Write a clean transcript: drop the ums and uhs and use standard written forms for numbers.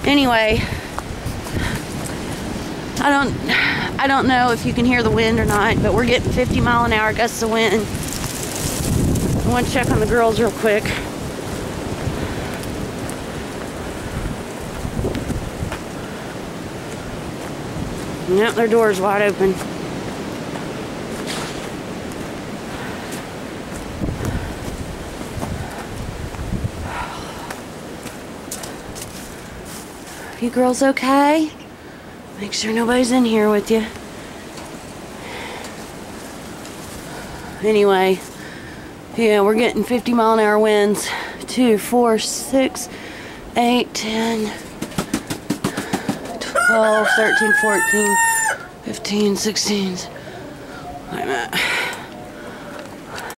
Anyway, I don't know if you can hear the wind or not, but we're getting 50-mile-an-hour gusts of wind. I want to check on the girls real quick. Yep, their door's wide open. You girls okay? Make sure nobody's in here with you. Anyway, yeah, we're getting 50-mile-an-hour winds. 2, 4, 6, 8, 10, 12, 13, 14, 15, 16. Wait a minute.